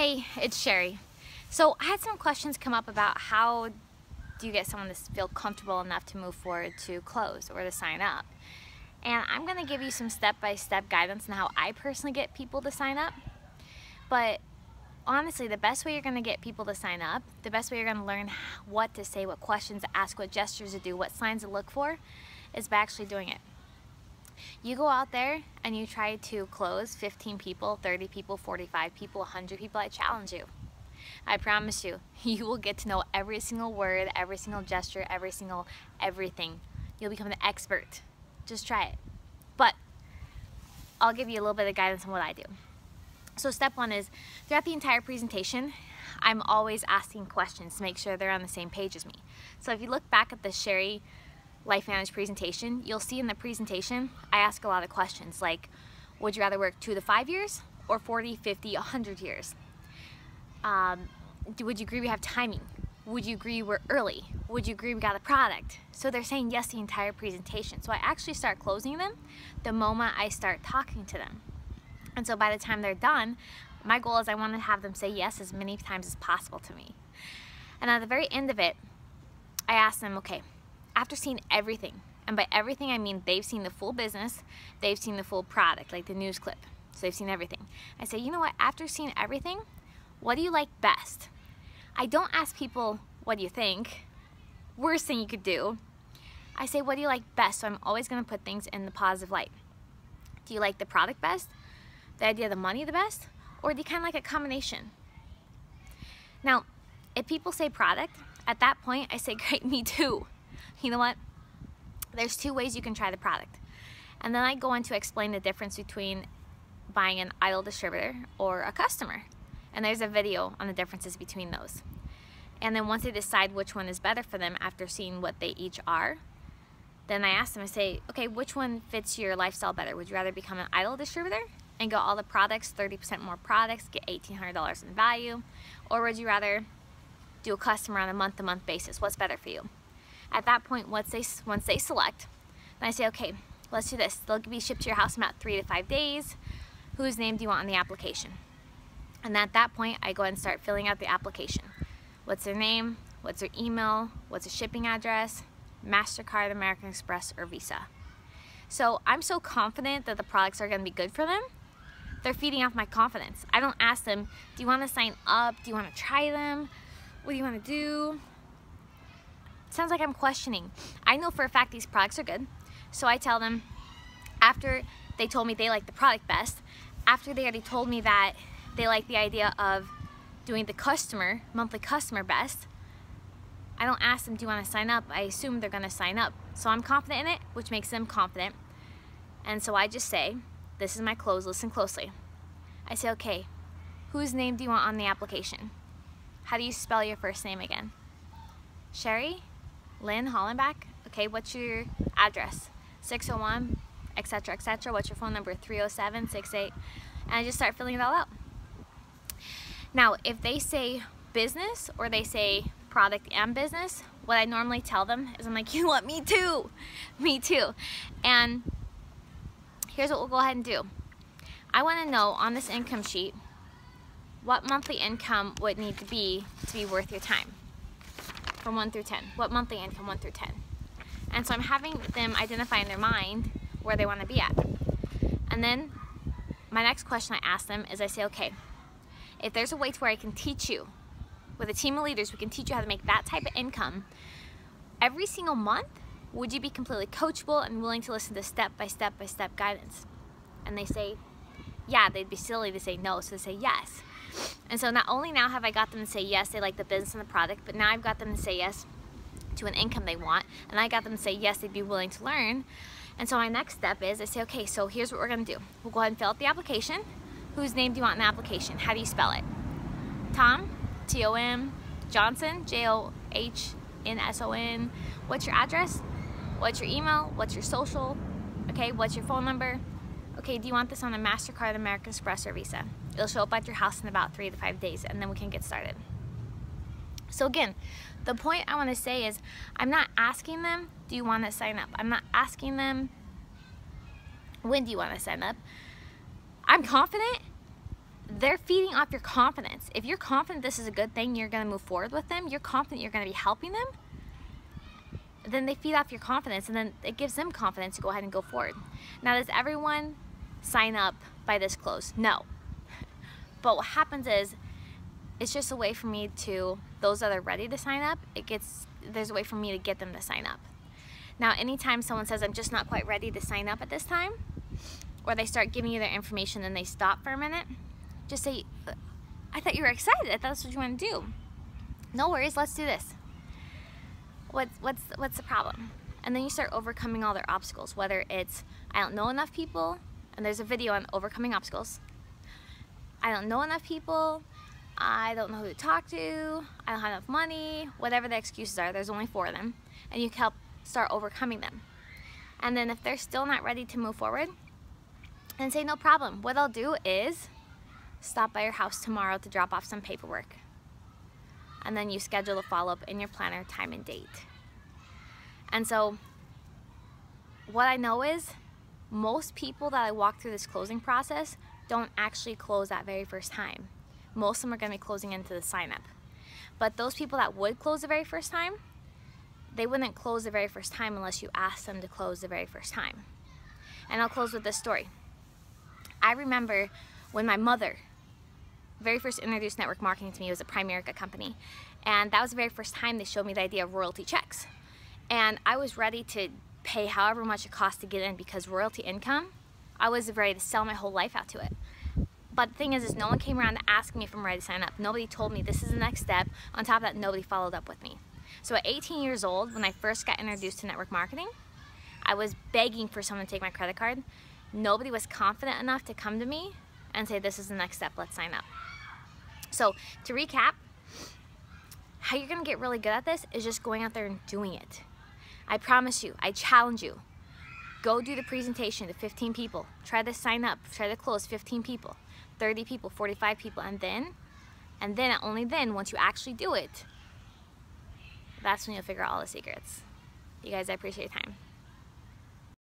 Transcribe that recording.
Hey, it's Sheri. So I had some questions come up about how do you get someone to feel comfortable enough to move forward to close or to sign up. And I'm going to give you some step-by-step guidance on how I personally get people to sign up. But honestly, the best way you're going to get people to sign up, the best way you're going to learn what to say, what questions to ask, what gestures to do, what signs to look for, is by actually doing it. You go out there and you try to close 15 people, 30 people, 45 people, 100 people. I challenge you. I promise you, you will get to know every single word, every single gesture, every single everything. You'll become an expert. Just try it. But I'll give you a little bit of guidance on what I do. So step one is, throughout the entire presentation, I'm always asking questions to make sure they're on the same page as me. So if you look back at the Sheri Life Manage presentation, you'll see in the presentation, I ask a lot of questions like, would you rather work 2 to 5 years or 40, 50, 100 years? Would you agree we have timing? Would you agree we're early? Would you agree we got a product? So they're saying yes the entire presentation. So I actually start closing them the moment I start talking to them. And so by the time they're done, my goal is I want to have them say yes as many times as possible to me. And at the very end of it, I ask them, okay, after seeing everything, and by everything I mean they've seen the full business, they've seen the full product, like the news clip, so they've seen everything. I say, you know what, after seeing everything, what do you like best? I don't ask people, what do you think? Worst thing you could do. I say, what do you like best? So I'm always gonna put things in the positive light. Do you like the product best? The idea of the money the best? Or do you kind of like a combination? Now, if people say product, at that point I say, great, me too. You know what? There's 2 ways you can try the product. And then I go on to explain the difference between buying an idle distributor or a customer. And there's a video on the differences between those. And then once they decide which one is better for them after seeing what they each are, then I ask them, I say, okay, which one fits your lifestyle better? Would you rather become an idle distributor and get all the products, 30% more products, get $1,800 in value? Or would you rather do a customer on a month-to-month basis? What's better for you? At that point, once they select, then I say, okay, let's do this. They'll be shipped to your house in about 3 to 5 days. Whose name do you want on the application? And at that point, I go ahead and start filling out the application. What's their name? What's their email? What's the shipping address? MasterCard, American Express, or Visa. So I'm so confident that the products are going to be good for them. They're feeding off my confidence. I don't ask them, do you want to sign up? Do you want to try them? What do you want to do? Sounds like I'm questioning. I know for a fact these products are good. So I tell them, after they told me they like the product best, after they already told me that they like the idea of doing the monthly customer best, I don't ask them, do you want to sign up? I assume they're going to sign up. So I'm confident in it, which makes them confident. And so I just say, this is my close, listen closely. I say, okay, whose name do you want on the application? How do you spell your first name again? Sheri? Lynn Hollenback? Okay, what's your address? 601, etc., etc. What's your phone number? 307-68. And I just start filling it all out. Now, if they say business or they say product and business, what I normally tell them is I'm like, you know what, me too. Me too. And here's what we'll go ahead and do. I want to know on this income sheet what monthly income would need to be worth your time. From 1 through 10. What monthly income 1 through 10? And so I'm having them identify in their mind where they want to be at. And then my next question I ask them is I say, okay, if there's a way to where I can teach you, with a team of leaders, we can teach you how to make that type of income every single month, would you be completely coachable and willing to listen to step-by-step guidance? And they say, yeah, they'd be silly to say no, so they say yes. And so not only now have I got them to say yes, they like the business and the product, but now I've got them to say yes to an income they want, and I got them to say yes, they'd be willing to learn. And so my next step is I say, okay, so here's what we're gonna do. We'll go ahead and fill out the application. Whose name do you want in the application? How do you spell it? Tom, T-O-M, Johnson, J-O-H-N-S-O-N. What's your address? What's your email? What's your social? Okay, what's your phone number? Okay, do you want this on a MasterCard, American Express, or Visa? It'll show up at your house in about 3 to 5 days, and then we can get started. So again, the point I want to say is, I'm not asking them, do you want to sign up? I'm not asking them, when do you want to sign up? I'm confident they're feeding off your confidence. If you're confident this is a good thing, you're going to move forward with them, you're confident you're going to be helping them, then they feed off your confidence, and then it gives them confidence to go ahead and go forward. Now, does everyone sign up by this close? No. But what happens is, it's just a way for me to, those that are ready to sign up, there's a way for me to get them to sign up. Now, anytime someone says, I'm just not quite ready to sign up at this time, or they start giving you their information and they stop for a minute, just say, I thought you were excited. I thought that's what you want to do. No worries, let's do this. What's the problem? And then you start overcoming all their obstacles, whether it's, I don't know enough people, and there's a video on overcoming obstacles. I don't know enough people, I don't know who to talk to, I don't have enough money, whatever the excuses are, there's only 4 of them, and you can help start overcoming them. And then if they're still not ready to move forward, then say no problem. What I'll do is stop by your house tomorrow to drop off some paperwork. And then you schedule a follow-up in your planner, time and date. And so what I know is most people that I walk through this closing process don't actually close that very first time. Most of them are going to be closing into the sign-up. But those people that would close the very first time, they wouldn't close the very first time unless you asked them to close the very first time. And I'll close with this story. I remember when my mother very first introduced network marketing to me. It was a Primerica company, and that was the very first time they showed me the idea of royalty checks. And I was ready to pay however much it cost to get in, because royalty income, I was ready to sell my whole life out to it. But the thing is no one came around to ask me if I'm ready to sign up. Nobody told me this is the next step. On top of that, nobody followed up with me. So at 18 years old, when I first got introduced to network marketing, I was begging for someone to take my credit card. Nobody was confident enough to come to me and say, this is the next step, let's sign up. So to recap, how you're gonna get really good at this is just going out there and doing it. I promise you, I challenge you. Go do the presentation to 15 people. Try to sign up, try to close 15 people, 30 people, 45 people, and then only then, once you actually do it, that's when you'll figure out all the secrets. You guys, I appreciate your time.